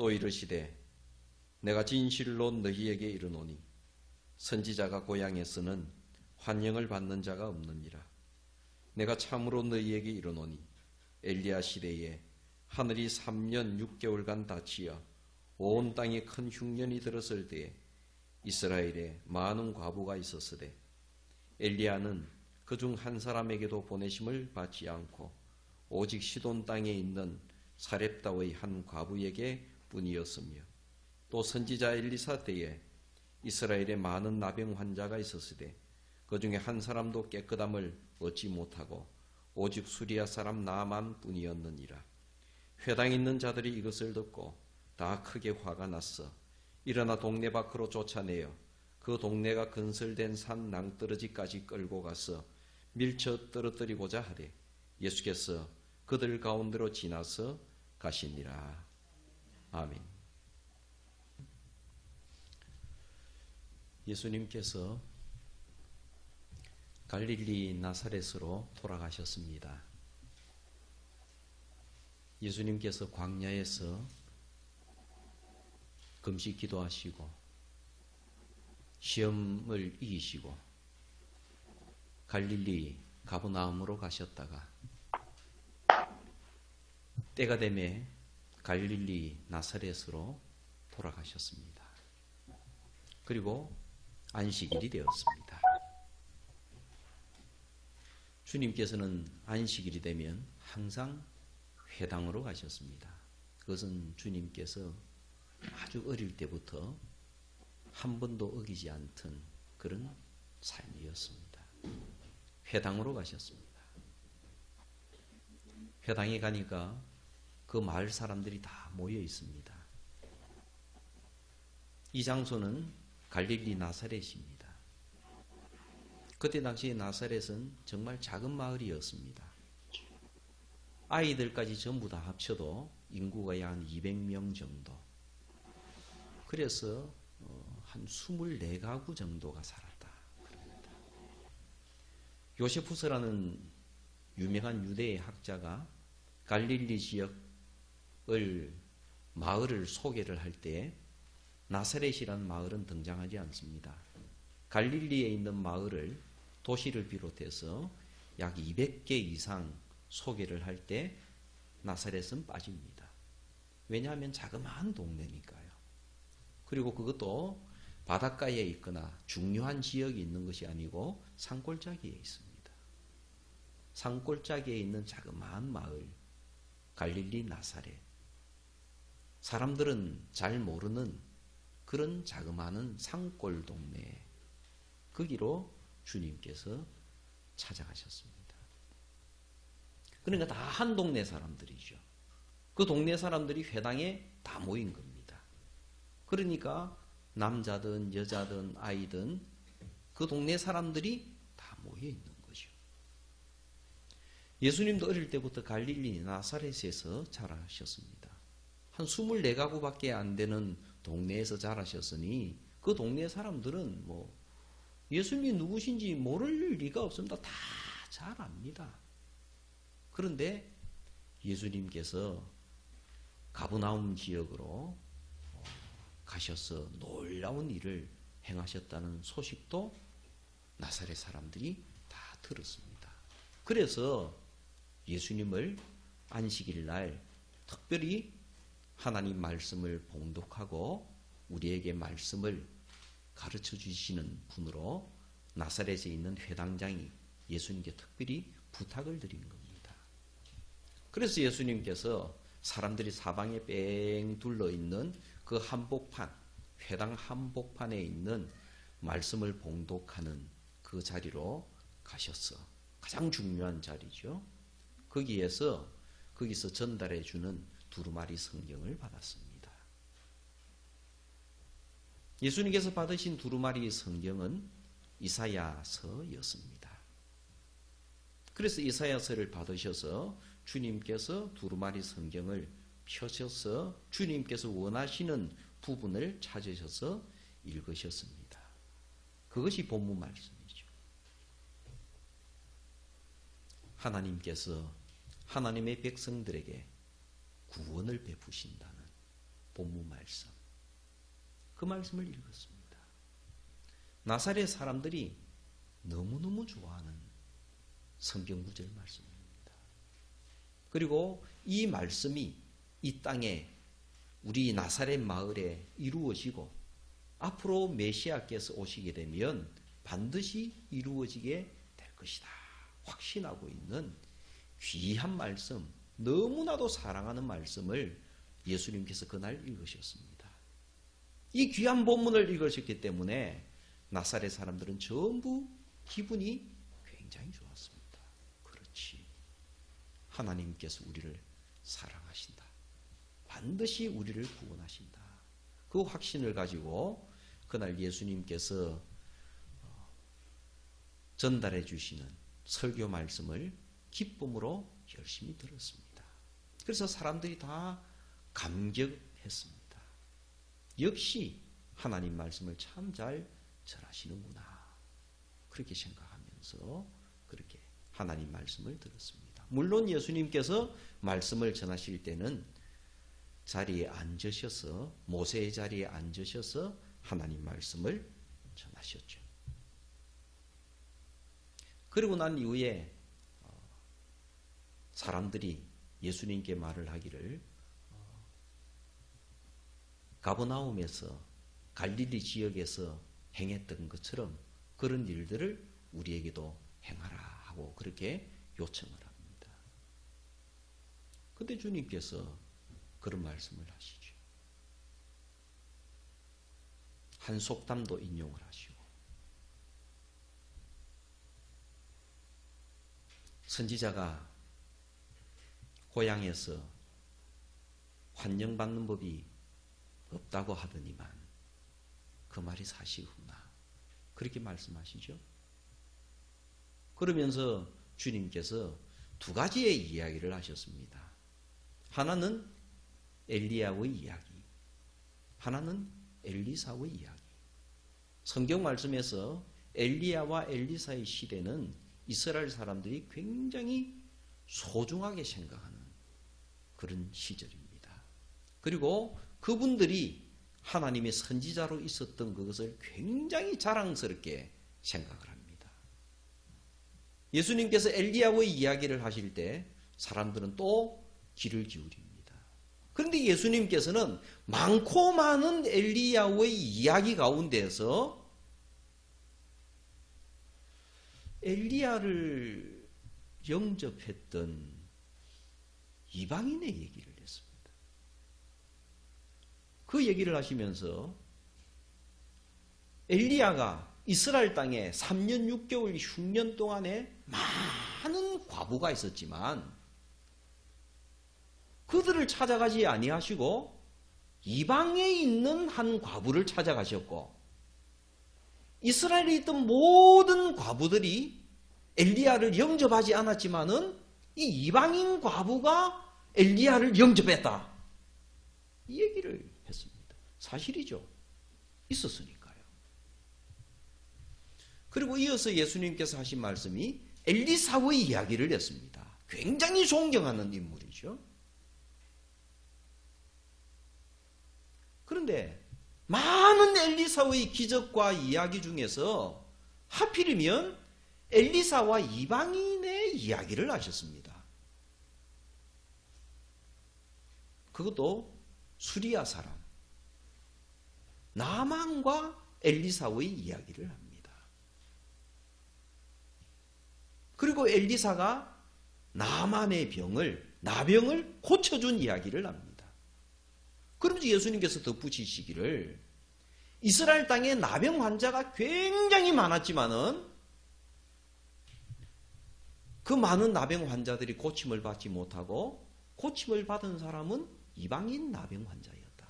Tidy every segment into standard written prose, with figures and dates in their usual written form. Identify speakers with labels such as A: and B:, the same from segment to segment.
A: 또 이르시되 내가 진실로 너희에게 이르노니 선지자가 고향에서는 환영을 받는 자가 없느니라. 내가 참으로 너희에게 이르노니 엘리야 시대에 하늘이 3년 6개월간 닫히어 온 땅에 큰 흉년이 들었을 때에 이스라엘에 많은 과부가 있었으되 엘리야는 그중 한 사람에게도 보내심을 받지 않고 오직 시돈 땅에 있는 사렙다의 한 과부에게 뿐이었으며 또 선지자 엘리사 때에 이스라엘에 많은 나병 환자가 있었으되 그 중에 한 사람도 깨끗함을 얻지 못하고 오직 수리아 사람 나만 뿐이었느니라. 회당에 있는 자들이 이것을 듣고 다 크게 화가 났어 일어나 동네 밖으로 쫓아내어 그 동네가 건설된 산 낭떠러지까지 끌고 가서 밀쳐 떨어뜨리고자 하되 예수께서 그들 가운데로 지나서 가시니라. 아멘. 예수님께서 갈릴리 나사렛으로 돌아가셨습니다. 예수님께서 광야에서 금식 기도하시고 시험을 이기시고 갈릴리 가버나움으로 가셨다가 때가 되매 갈릴리 나사렛으로 돌아가셨습니다. 그리고 안식일이 되었습니다. 주님께서는 안식일이 되면 항상 회당으로 가셨습니다. 그것은 주님께서 아주 어릴 때부터 한 번도 어기지 않던 그런 삶이었습니다. 회당으로 가셨습니다. 회당에 가니까 그 마을 사람들이 다 모여 있습니다. 이 장소는 갈릴리 나사렛입니다. 그때 당시 나사렛은 정말 작은 마을이었습니다. 아이들까지 전부 다 합쳐도 인구가 약 한 200명 정도. 그래서 한 24가구 정도가 살았다. 그럽니다. 요세푸스라는 유명한 유대의 학자가 갈릴리 지역을 마을을 소개를 할 때 나사렛이라는 마을은 등장하지 않습니다. 갈릴리에 있는 마을을 도시를 비롯해서 약 200개 이상 소개를 할 때 나사렛은 빠집니다. 왜냐하면 자그마한 동네니까요. 그리고 그것도 바닷가에 있거나 중요한 지역이 있는 것이 아니고 산골짜기에 있습니다. 산골짜기에 있는 자그마한 마을, 갈릴리 나사렛. 사람들은 잘 모르는 그런 자그마한 산골 동네, 거기로 주님께서 찾아가셨습니다. 그러니까 다 한 동네 사람들이죠. 그 동네 사람들이 회당에 다 모인 겁니다. 그러니까 남자든 여자든 아이든 그 동네 사람들이 다 모여 있는 거죠. 예수님도 어릴 때부터 갈릴리 나사렛에서 자라셨습니다. 한 24가구밖에 안 되는 동네에서 자라셨으니 그 동네 사람들은 예수님이 누구신지 모를 리가 없습니다. 다 잘 압니다. 그런데 예수님께서 가버나움 지역으로 가셔서 놀라운 일을 행하셨다는 소식도 나사렛 사람들이 다 들었습니다. 그래서 예수님을 안식일 날 특별히 하나님 말씀을 봉독하고 우리에게 말씀을 가르쳐 주시는 분으로 나사렛에 있는 회당장이 예수님께 특별히 부탁을 드린 겁니다. 그래서 예수님께서 사람들이 사방에 뺑 둘러 있는 그 한복판, 회당 한복판에 있는 말씀을 봉독하는 그 자리로 가셨어. 가장 중요한 자리죠. 거기서 전달해 주는 두루마리 성경을 받았습니다. 예수님께서 받으신 두루마리 성경은 이사야서였습니다. 그래서 이사야서를 받으셔서 주님께서 두루마리 성경을 펴셔서 주님께서 원하시는 부분을 찾으셔서 읽으셨습니다. 그것이 본문 말씀이죠. 하나님께서 하나님의 백성들에게 구원을 베푸신다는 본문 말씀. 그 말씀을 읽었습니다. 나사렛 사람들이 너무너무 좋아하는 성경 구절 말씀입니다. 그리고 이 말씀이 이 땅에 우리 나사렛 마을에 이루어지고 앞으로 메시아께서 오시게 되면 반드시 이루어지게 될 것이다. 확신하고 있는 귀한 말씀, 너무나도 사랑하는 말씀을 예수님께서 그날 읽으셨습니다. 이 귀한 본문을 읽으셨기 때문에 나사렛 사람들은 전부 기분이 굉장히 좋았습니다. 그렇지. 하나님께서 우리를 사랑하신다. 반드시 우리를 구원하신다. 그 확신을 가지고 그날 예수님께서 전달해 주시는 설교 말씀을 기쁨으로 열심히 들었습니다. 그래서 사람들이 다 감격했습니다. 역시 하나님 말씀을 참 잘 전하시는구나. 그렇게 생각하면서 그렇게 하나님 말씀을 들었습니다. 물론 예수님께서 말씀을 전하실 때는 자리에 앉으셔서 모세의 자리에 앉으셔서 하나님 말씀을 전하셨죠. 그리고 난 이후에 사람들이 예수님께 말을 하기를 가버나움에서 갈릴리 지역에서 행했던 것처럼 그런 일들을 우리에게도 행하라 하고 그렇게 요청을 합니다. 그런데 주님께서 그런 말씀을 하시죠. 한 속담도 인용을 하시고 선지자가 고향에서 환영받는 법이 없다고 하더니만 그 말이 사실이구나. 그렇게 말씀하시죠. 그러면서 주님께서 두 가지의 이야기를 하셨습니다. 하나는 엘리야의 이야기, 하나는 엘리사의 이야기. 성경 말씀에서 엘리야와 엘리사의 시대는 이스라엘 사람들이 굉장히 소중하게 생각하는 그런 시절입니다. 그리고 그분들이 하나님의 선지자로 있었던 그것을 굉장히 자랑스럽게 생각을 합니다. 예수님께서 엘리야의 이야기를 하실 때 사람들은 또 귀를 기울입니다. 그런데 예수님께서는 많고 많은 엘리야의 이야기 가운데서 엘리야를 영접했던 이방인의 얘기를 했습니다. 그 얘기를 하시면서 엘리야가 이스라엘 땅에 3년 6개월 흉년 동안에 많은 과부가 있었지만 그들을 찾아가지 아니하시고 이방에 있는 한 과부를 찾아가셨고 이스라엘에 있던 모든 과부들이 엘리야를 영접하지 않았지만은 이 이방인 과부가 엘리야를 영접했다. 이 얘기를 했습니다. 사실이죠. 있었으니까요. 그리고 이어서 예수님께서 하신 말씀이 엘리사의 이야기를 했습니다. 굉장히 존경하는 인물이죠. 그런데 많은 엘리사의 기적과 이야기 중에서 하필이면 엘리사와 이방인의 이야기를 하셨습니다. 그것도 수리아 사람 나만과 엘리사의 이야기를 합니다. 그리고 엘리사가 나만의 나병을 고쳐준 이야기를 합니다. 그러면서 예수님께서 덧붙이시기를 이스라엘 땅에 나병 환자가 굉장히 많았지만은 그 많은 나병 환자들이 고침을 받지 못하고 고침을 받은 사람은 이방인 나병 환자였다.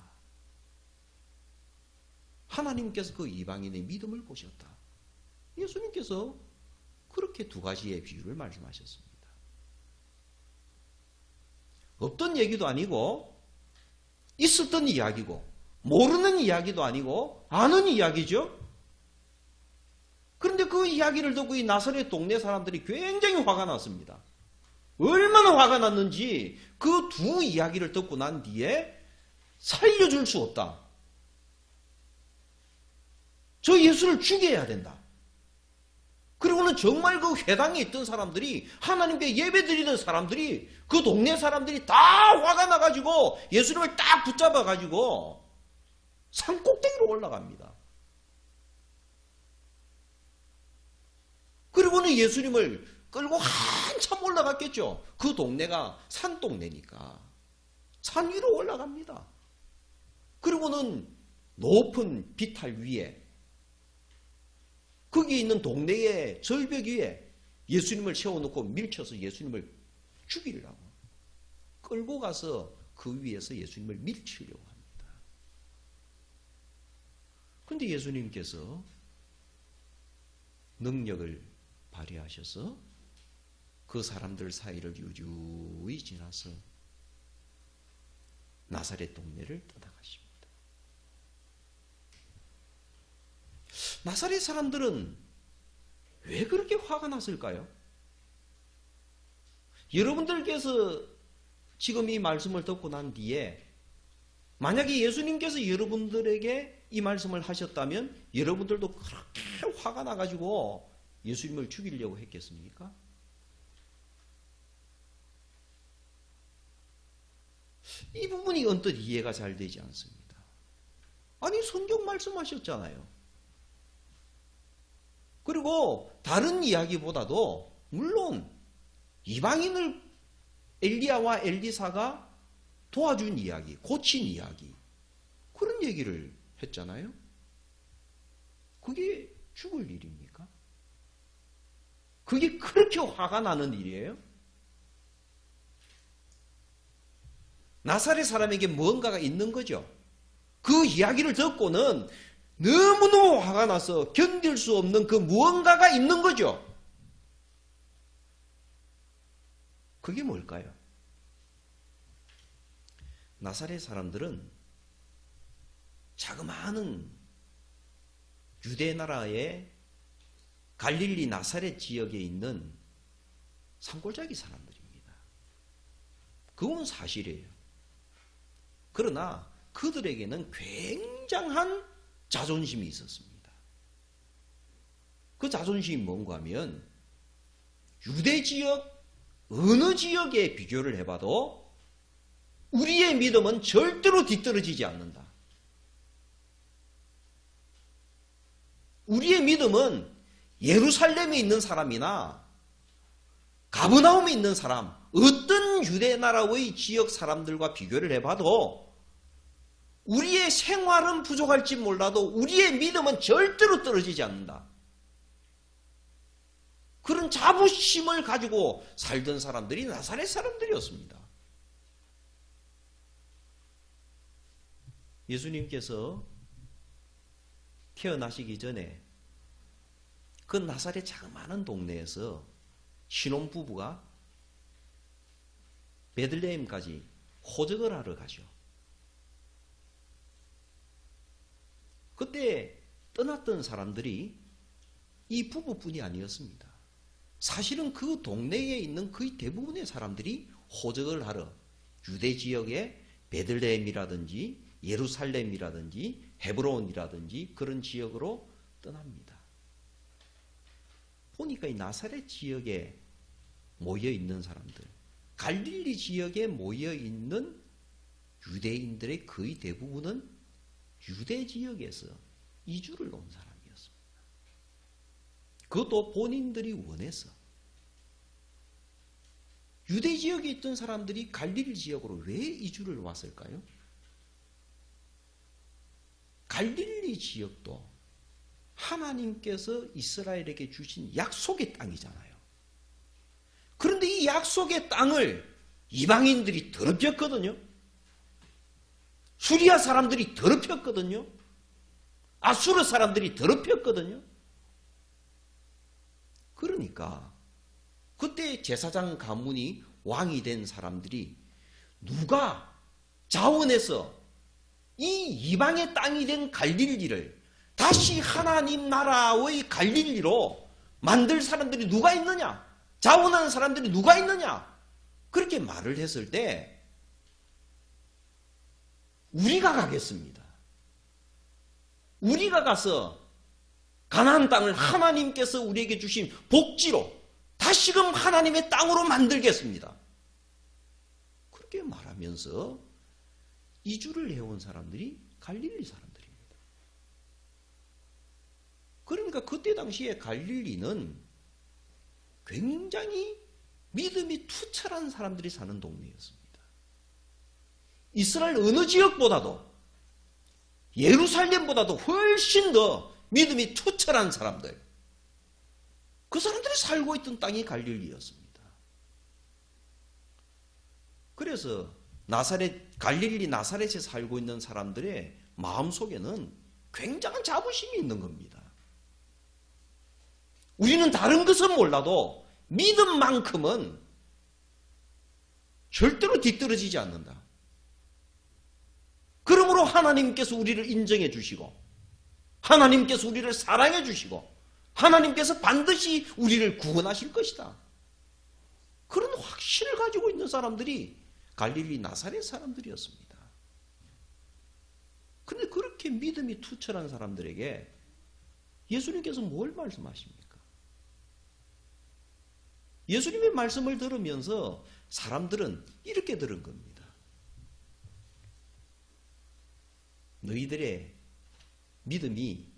A: 하나님께서 그 이방인의 믿음을 보셨다. 예수님께서 그렇게 두 가지의 비유를 말씀하셨습니다. 없던 얘기도 아니고 있었던 이야기고 모르는 이야기도 아니고 아는 이야기죠. 그런데 그 이야기를 듣고 이 나사렛 동네 사람들이 굉장히 화가 났습니다. 얼마나 화가 났는지 그 두 이야기를 듣고 난 뒤에
B: 살려줄 수 없다. 저 예수를 죽여야 된다. 그리고는 정말 그 회당에 있던 사람들이, 하나님께 예배드리는 사람들이, 그 동네 사람들이 다 화가 나가지고 예수님을 딱 붙잡아가지고 산꼭대기로 올라갑니다. 그리고는 예수님을 끌고 한참 올라갔겠죠. 그 동네가 산동네니까 산 위로 올라갑니다. 그리고는 높은 비탈 위에, 거기 있는 동네의 절벽 위에 예수님을 세워놓고 밀쳐서 예수님을 죽이려고 끌고 가서 그 위에서 예수님을 밀치려고 합니다. 그런데 예수님께서 능력을 발휘하셔서 그 사람들 사이를 유유히 지나서 나사렛 동네를 떠나가십니다. 나사렛 사람들은 왜 그렇게 화가 났을까요? 여러분들께서 지금 이 말씀을 듣고 난 뒤에 만약에 예수님께서 여러분들에게 이 말씀을 하셨다면 여러분들도 그렇게 화가 나가지고 예수님을 죽이려고 했겠습니까? 이 부분이 언뜻 이해가 잘 되지 않습니다. 아니, 성경 말씀하셨잖아요. 그리고 다른 이야기보다도 물론 이방인을 엘리야와 엘리사가 도와준 이야기, 고친 이야기, 그런 얘기를 했잖아요. 그게 죽을 일입니까? 그게 그렇게 화가 나는 일이에요? 나사렛 사람에게 뭔가가 있는 거죠. 그 이야기를 듣고는 너무너무 화가 나서 견딜 수 없는 그 무언가가 있는 거죠. 그게 뭘까요? 나사렛 사람들은 자그마한 유대 나라의 갈릴리 나사렛 지역에 있는 산골짜기 사람들입니다. 그건 사실이에요. 그러나 그들에게는 굉장한 자존심이 있었습니다. 그 자존심이 뭔가 하면 유대 지역 어느 지역에 비교를 해봐도 우리의 믿음은 절대로 뒤떨어지지 않는다. 우리의 믿음은 예루살렘에 있는 사람이나 가버나움에 있는 사람, 어떤 유대 나라의 지역 사람들과 비교를 해봐도 우리의 생활은 부족할지 몰라도 우리의 믿음은 절대로 떨어지지 않는다. 그런 자부심을 가지고 살던 사람들이 나사렛 사람들이었습니다. 예수님께서 태어나시기 전에 그 나사렛 자그마한 동네에서 신혼부부가 베들레헴까지 호적을 하러 가죠. 그때 떠났던 사람들이 이 부부뿐이 아니었습니다. 사실은 그 동네에 있는 거의 대부분의 사람들이 호적을 하러 유대 지역의 베들레헴이라든지 예루살렘이라든지 헤브론이라든지 그런 지역으로 떠납니다. 보니까 이 나사렛 지역에 모여있는 사람들, 갈릴리 지역에 모여있는 유대인들의 거의 대부분은 유대 지역에서 이주를 온 사람이었습니다. 그것도 본인들이 원해서. 유대 지역에 있던 사람들이 갈릴리 지역으로 왜 이주를 왔을까요? 갈릴리 지역도 하나님께서 이스라엘에게 주신 약속의 땅이잖아요. 그런데 이 약속의 땅을 이방인들이 더럽혔거든요. 수리아 사람들이 더럽혔거든요. 아수르 사람들이 더럽혔거든요. 그러니까 그때 제사장 가문이 왕이 된 사람들이 누가 자원해서 이 이방의 땅이 된 갈릴리를 다시 하나님 나라의 갈릴리로 만들 사람들이 누가 있느냐? 자원하는 사람들이 누가 있느냐? 그렇게 말을 했을 때 우리가 가겠습니다. 우리가 가서 가나안 땅을 하나님께서 우리에게 주신 복지로 다시금 하나님의 땅으로 만들겠습니다. 그렇게 말하면서 이주를 해온 사람들이 갈릴리 사람들입니다. 그러니까 그때 당시에 갈릴리는 굉장히 믿음이 투철한 사람들이 사는 동네였습니다. 이스라엘 어느 지역보다도 예루살렘보다도 훨씬 더 믿음이 투철한 사람들, 그 사람들이 살고 있던 땅이 갈릴리였습니다. 그래서 갈릴리 나사렛에 살고 있는 사람들의 마음속에는 굉장한 자부심이 있는 겁니다. 우리는 다른 것은 몰라도 믿음만큼은 절대로 뒤떨어지지 않는다. 그러므로 하나님께서 우리를 인정해 주시고 하나님께서 우리를 사랑해 주시고 하나님께서 반드시 우리를 구원하실 것이다. 그런 확신을 가지고 있는 사람들이 갈릴리 나사렛 사람들이었습니다. 그런데 그렇게 믿음이 투철한 사람들에게 예수님께서 뭘 말씀하십니까? 예수님의 말씀을 들으면서 사람들은 이렇게 들은 겁니다. 너희들의 믿음이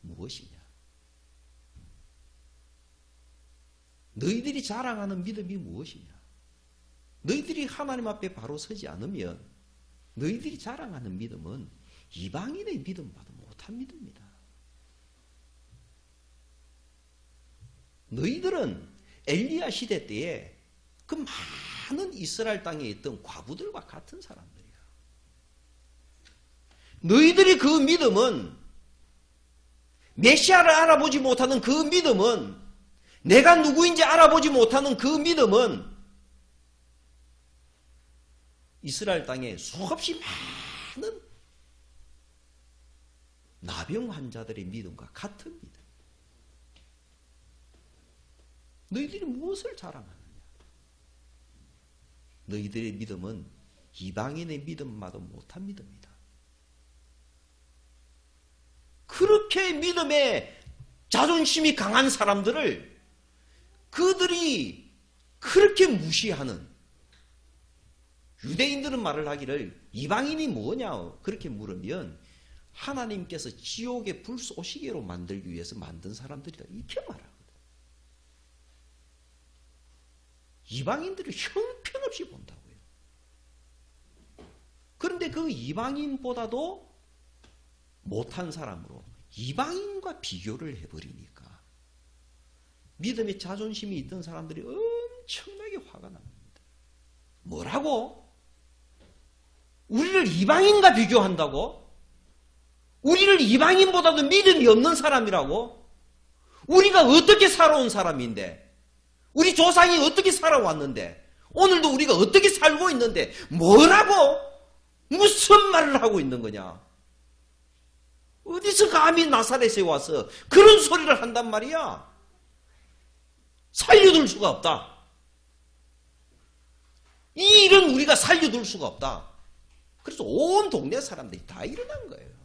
B: 무엇이냐? 너희들이 자랑하는 믿음이 무엇이냐? 너희들이 하나님 앞에 바로 서지 않으면 너희들이 자랑하는 믿음은 이방인의 믿음보다 못한 믿음이다. 너희들은 엘리야 시대 때에 그 많은 이스라엘 땅에 있던 과부들과 같은 사람들이야. 너희들이 그 믿음은 메시아를 알아보지 못하는 그 믿음은 내가 누구인지 알아보지 못하는 그 믿음은 이스라엘 땅에 수없이 많은 나병 환자들의 믿음과 같은 믿음. 너희들이 무엇을 자랑하느냐? 너희들의 믿음은 이방인의 믿음마도 못한 믿음이다. 그렇게 믿음에 자존심이 강한 사람들을 그들이 그렇게 무시하는, 유대인들은 말을 하기를 이방인이 뭐냐 그렇게 물으면 하나님께서 지옥의 불쏘시개로 만들기 위해서 만든 사람들이다 이렇게 말하거든. 이방인들을 형편없이 본다고요. 그런데 그 이방인보다도 못한 사람으로 이방인과 비교를 해버리니까 믿음에 자존심이 있던 사람들이 엄청나게 화가 납니다. 뭐라고? 우리를 이방인과 비교한다고? 우리를 이방인보다도 믿음이 없는 사람이라고? 우리가 어떻게 살아온 사람인데? 우리 조상이 어떻게 살아왔는데? 오늘도 우리가 어떻게 살고 있는데? 뭐라고? 무슨 말을 하고 있는 거냐? 어디서 감히 나사렛에 와서 그런 소리를 한단 말이야? 살려둘 수가 없다. 이 일은 우리가 살려둘 수가 없다. 그래서 온 동네 사람들이 다 일어난 거예요.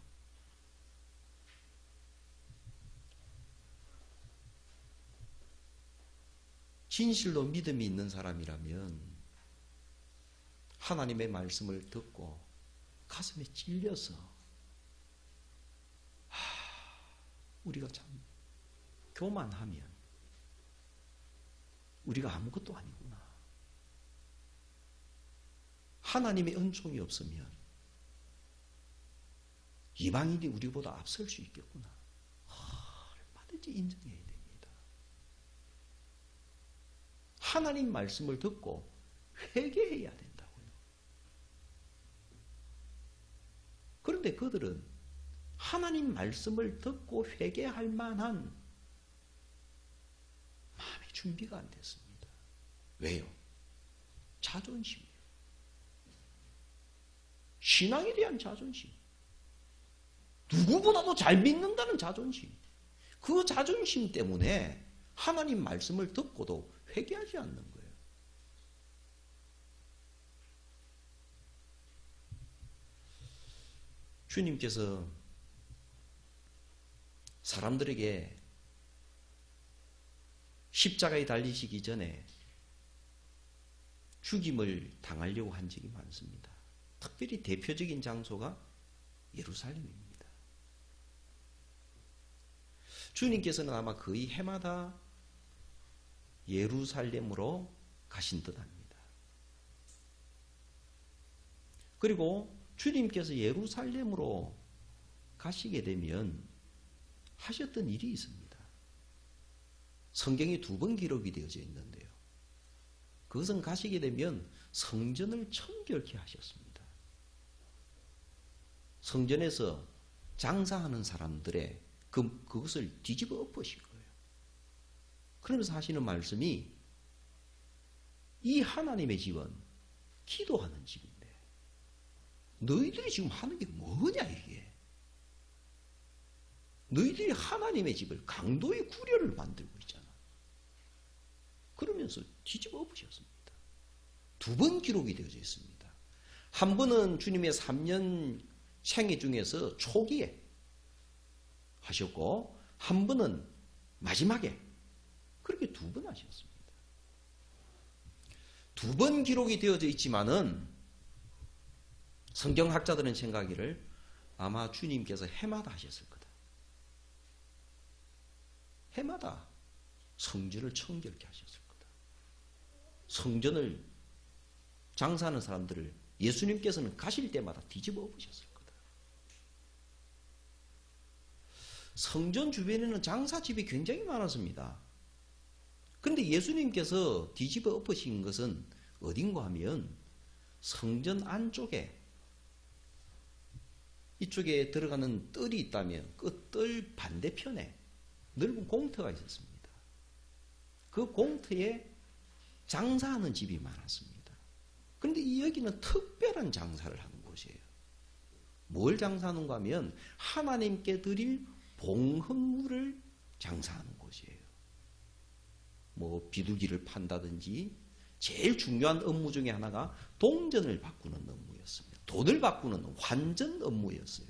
B: 진실로 믿음이 있는 사람이라면 하나님의 말씀을 듣고 가슴에 찔려서 우리가 참 교만하면 우리가 아무것도 아니구나. 하나님의 은총이 없으면 이방인이 우리보다 앞설 수 있겠구나. 얼마든지 인정해야 됩니다. 하나님 말씀을 듣고 회개해야 된다고요. 그런데 그들은 하나님 말씀을 듣고 회개할 만한 마음의 준비가 안 됐습니다. 왜요? 자존심이에요. 신앙에 대한 자존심. 누구보다도 잘 믿는다는 자존심. 그 자존심 때문에 하나님 말씀을 듣고도 회개하지 않는 거예요. 주님께서 사람들에게 십자가에 달리시기 전에 죽임을 당하려고 한 적이 많습니다. 특별히 대표적인 장소가 예루살렘입니다. 주님께서는 아마 거의 해마다 예루살렘으로 가신 듯합니다. 그리고 주님께서 예루살렘으로 가시게 되면 하셨던 일이 있습니다. 성경에 2번 기록이 되어져 있는데요. 그것은 가시게 되면 성전을 청결케 하셨습니다. 성전에서 장사하는 사람들의 그것을 뒤집어 엎으신 거예요. 그러면서 하시는 말씀이 이 하나님의 집은 기도하는 집인데 너희들이 지금 하는 게 뭐냐 이게. 너희들이 하나님의 집을 강도의 구려를 만들고 있잖아. 그러면서 뒤집어 엎으셨습니다. 2번 기록이 되어져 있습니다. 한 번은 주님의 3년 생애 중에서 초기에 하셨고 한 번은 마지막에 그렇게 2번 하셨습니다. 2번 기록이 되어져 있지만은 성경학자들은 생각하기를 아마 주님께서 해마다 하셨을 거다. 해마다 성전을 청결케 하셨을 거다. 성전을 장사하는 사람들을 예수님께서는 가실 때마다 뒤집어 엎으셨을 거다. 성전 주변에는 장사집이 굉장히 많았습니다. 그런데 예수님께서 뒤집어 엎으신 것은 어딘가 하면 성전 안쪽에 이쪽에 들어가는 뜰이 있다면 그 뜰 반대편에 넓은 공터가 있었습니다. 그 공터에 장사하는 집이 많았습니다. 그런데 여기는 특별한 장사를 하는 곳이에요. 뭘 장사하는가 하면 하나님께 드릴 봉헌물을 장사하는 곳이에요. 뭐 비둘기를 판다든지 제일 중요한 업무 중에 하나가 동전을 바꾸는 업무였습니다. 돈을 바꾸는 환전 업무였어요.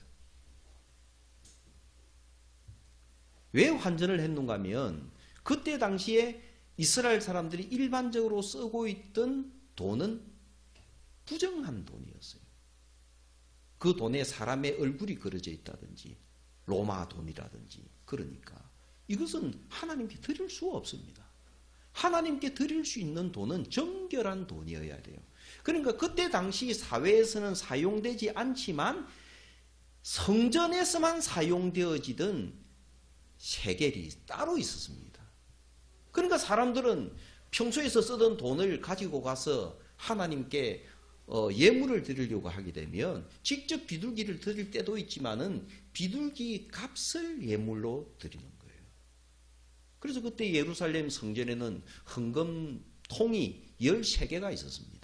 B: 왜 환전을 했는가 하면 그때 당시에 이스라엘 사람들이 일반적으로 쓰고 있던 돈은 부정한 돈이었어요. 그 돈에 사람의 얼굴이 그려져 있다든지 로마 돈이라든지 그러니까 이것은 하나님께 드릴 수가 없습니다. 하나님께 드릴 수 있는 돈은 정결한 돈이어야 돼요. 그러니까 그때 당시 사회에서는 사용되지 않지만 성전에서만 사용되어지던 세겔이 따로 있었습니다. 그러니까 사람들은 평소에서 쓰던 돈을 가지고 가서 하나님께 예물을 드리려고 하게 되면 직접 비둘기를 드릴 때도 있지만은 비둘기 값을 예물로 드리는 거예요. 그래서 그때 예루살렘 성전에는 헌금통이 13개가 있었습니다.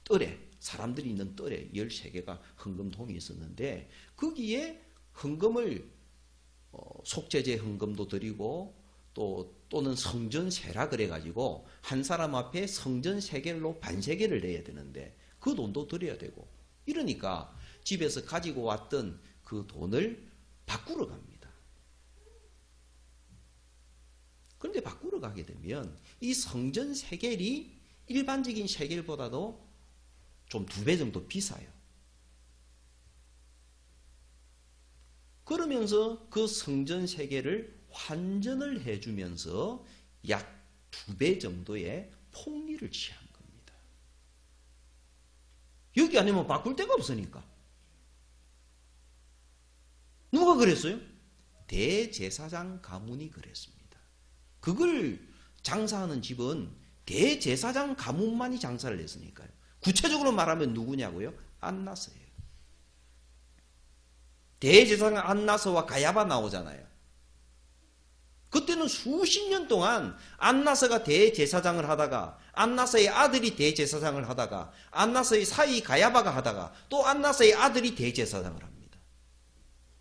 B: 뜰에 사람들이 있는 뜰에 13개가 헌금통이 있었는데 거기에 헌금을 속죄제 헌금도 드리고 또는 성전세라 그래가지고 한 사람 앞에 성전세겔로 반세겔을 내야 되는데 그 돈도 드려야 되고 이러니까 집에서 가지고 왔던 그 돈을 바꾸러 갑니다. 그런데 바꾸러 가게 되면 이 성전세겔이 일반적인 세겔보다도 좀 2배 정도 비싸요. 그러면서 그 성전 세계를 환전을 해주면서 약 2배 정도의 폭리를 취한 겁니다. 여기 아니면 바꿀 데가 없으니까. 누가 그랬어요? 대제사장 가문이 그랬습니다. 그걸 장사하는 집은 대제사장 가문만이 장사를 했으니까요. 구체적으로 말하면 누구냐고요? 안나서예요. 대제사장 안나서와 가야바 나오잖아요. 그때는 수십 년 동안 안나서가 대제사장을 하다가 안나서의 아들이 대제사장을 하다가 안나서의 사위 가야바가 하다가 또 안나서의 아들이 대제사장을 합니다.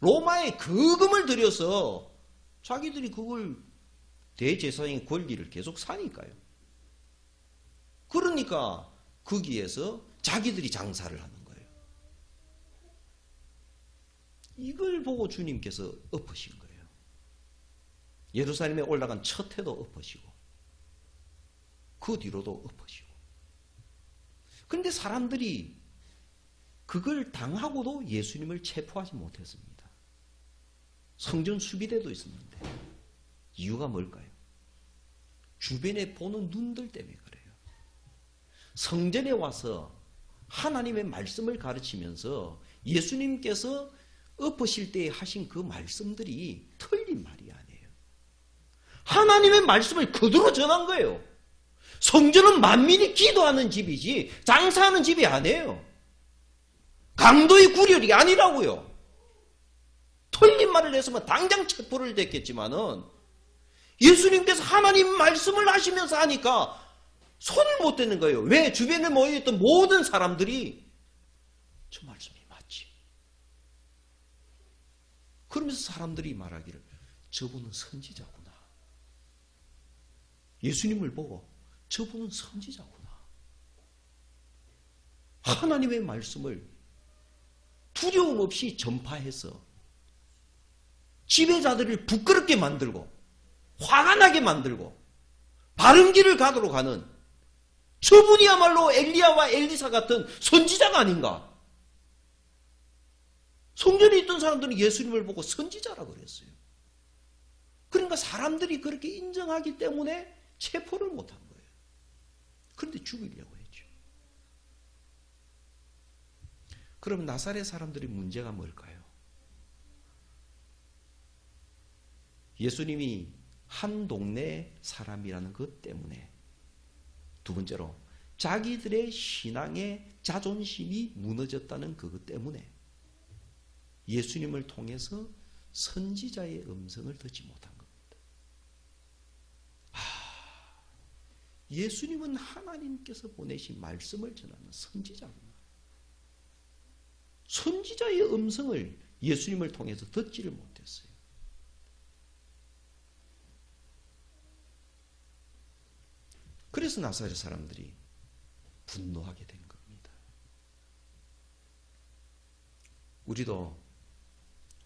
B: 로마에 거금을 들여서 자기들이 그걸 대제사장의 권리를 계속 사니까요. 그러니까 거기에서 자기들이 장사를 하는 거예요. 이걸 보고 주님께서 엎으신 거예요. 예루살렘에 올라간 첫 해도 엎으시고 그 뒤로도 엎으시고. 그런데 사람들이 그걸 당하고도 예수님을 체포하지 못했습니다. 성전 수비대도 있었는데 이유가 뭘까요? 주변에 보는 눈들 때문에 그래요. 성전에 와서 하나님의 말씀을 가르치면서 예수님께서 엎으실 때 하신 그 말씀들이 틀린 말이 아니에요. 하나님의 말씀을 그대로 전한 거예요. 성전은 만민이 기도하는 집이지 장사하는 집이 아니에요. 강도의 구렬이 아니라고요. 틀린 말을 했으면 당장 체포를 됐겠지만은 예수님께서 하나님 말씀을 하시면서 하니까 손을 못 대는 거예요. 왜? 주변에 모여있던 모든 사람들이 저 말씀이 맞지. 그러면서 사람들이 말하기를 저분은 선지자구나. 예수님을 보고 저분은 선지자구나. 하나님의 말씀을 두려움 없이 전파해서 지배자들을 부끄럽게 만들고 화가 나게 만들고 바른 길을 가도록 하는 저분이야말로 엘리야와 엘리사 같은 선지자가 아닌가. 성전에 있던 사람들은 예수님을 보고 선지자라고 그랬어요. 그러니까 사람들이 그렇게 인정하기 때문에 체포를 못한 거예요. 그런데 죽이려고 했죠. 그럼 나사렛 사람들의 문제가 뭘까요? 예수님이 한 동네 사람이라는 것 때문에, 두 번째로 자기들의 신앙의 자존심이 무너졌다는 그것 때문에 예수님을 통해서 선지자의 음성을 듣지 못한 겁니다. 예수님은 하나님께서 보내신 말씀을 전하는 선지자구나. 선지자의 음성을 예수님을 통해서 듣지를 못했어요. 그래서 나사렛 사람들이 분노하게 된 겁니다. 우리도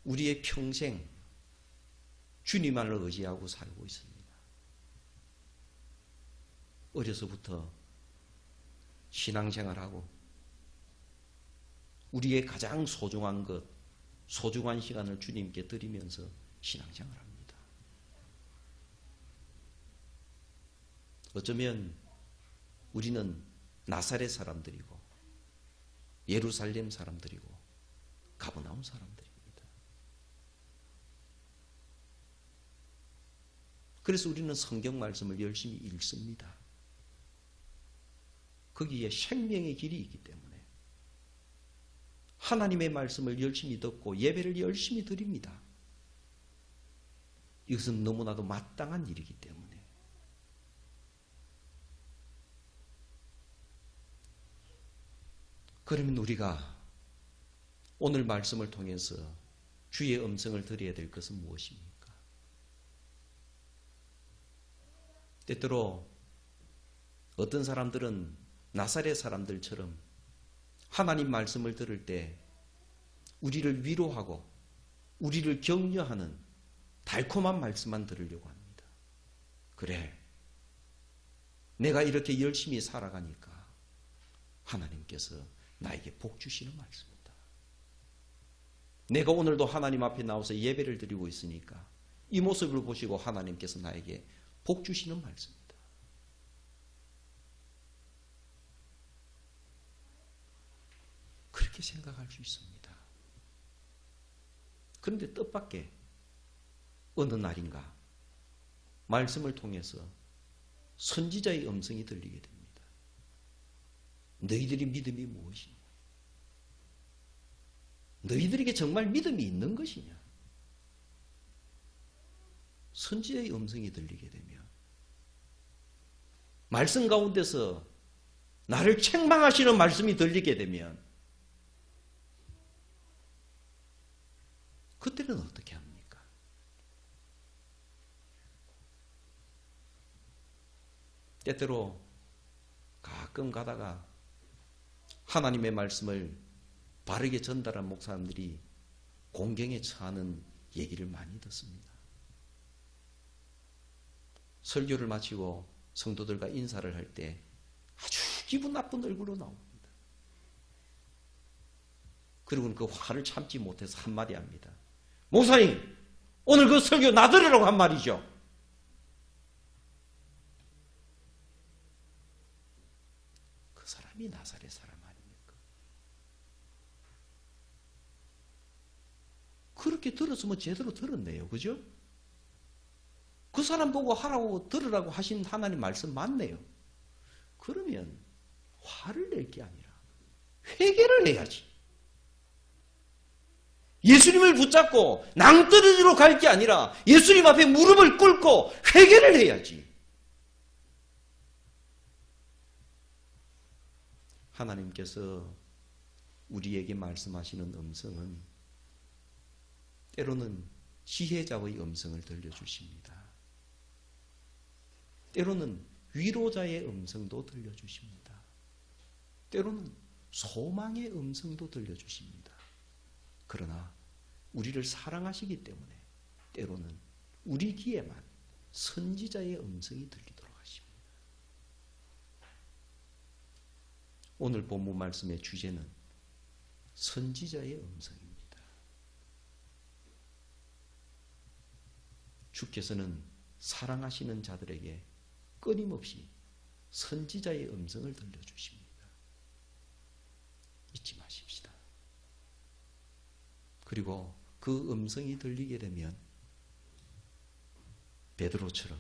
B: 우리의 평생 주님만을 의지하고 살고 있습니다. 어려서부터 신앙생활하고 우리의 가장 소중한 것, 소중한 시간을 주님께 드리면서 신앙생활합니다. 어쩌면 우리는 나사렛 사람들이고 예루살렘 사람들이고 가버나움 사람들입니다. 그래서 우리는 성경 말씀을 열심히 읽습니다. 거기에 생명의 길이 있기 때문에 하나님의 말씀을 열심히 듣고 예배를 열심히 드립니다. 이것은 너무나도 마땅한 일이기 때문에. 그러면 우리가 오늘 말씀을 통해서 주의 음성을 들어야 될 것은 무엇입니까? 때때로 어떤 사람들은 나사렛 사람들처럼 하나님 말씀을 들을 때 우리를 위로하고 우리를 격려하는 달콤한 말씀만 들으려고 합니다. 그래, 내가 이렇게 열심히 살아가니까 하나님께서 나에게 복 주시는 말씀이다. 내가 오늘도 하나님 앞에 나와서 예배를 드리고 있으니까 이 모습을 보시고 하나님께서 나에게 복 주시는 말씀이다. 그렇게 생각할 수 있습니다. 그런데 뜻밖의 어느 날인가 말씀을 통해서 선지자의 음성이 들리게 됩니다. 너희들의 믿음이 무엇이냐? 너희들에게 정말 믿음이 있는 것이냐? 선지자의 음성이 들리게 되면 말씀 가운데서 나를 책망하시는 말씀이 들리게 되면 그때는 어떻게 합니까? 때때로 가끔 가다가 하나님의 말씀을 바르게 전달한 목사님들이 공경에 처하는 얘기를 많이 듣습니다. 설교를 마치고 성도들과 인사를 할 때 아주 기분 나쁜 얼굴로 나옵니다. 그리고는 그 화를 참지 못해서 한마디 합니다. 목사님, 오늘 그 설교 나 들으라고 한 말이죠. 그 사람이 나사렛 사람 아닙니까? 그렇게 들었으면 제대로 들었네요. 그죠? 그 사람 보고 하라고 들으라고 하신 하나님 말씀 맞네요. 그러면 화를 낼 게 아니라 회개를 해야지. 예수님을 붙잡고 낭떠러지로 갈 게 아니라 예수님 앞에 무릎을 꿇고 회개를 해야지. 하나님께서 우리에게 말씀하시는 음성은 때로는 지혜자의 음성을 들려주십니다. 때로는 위로자의 음성도 들려주십니다. 때로는 소망의 음성도 들려주십니다. 그러나 우리를 사랑하시기 때문에 때로는 우리 귀에만 선지자의 음성이 들리도록 하십니다. 오늘 본문 말씀의 주제는 선지자의 음성입니다. 주께서는 사랑하시는 자들에게 끊임없이 선지자의 음성을 들려주십니다. 잊지 마십시다. 그리고 그 음성이 들리게 되면 베드로처럼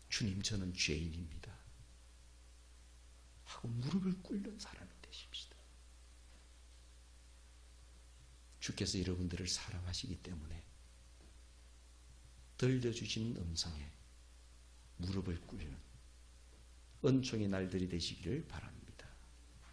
B: 주님 저는 죄인입니다 하고 무릎을 꿇는 사람이 되십시다. 주께서 여러분들을 사랑하시기 때문에 들려주시는 음성에 무릎을 꿇는 은총의 날들이 되시기를 바랍니다.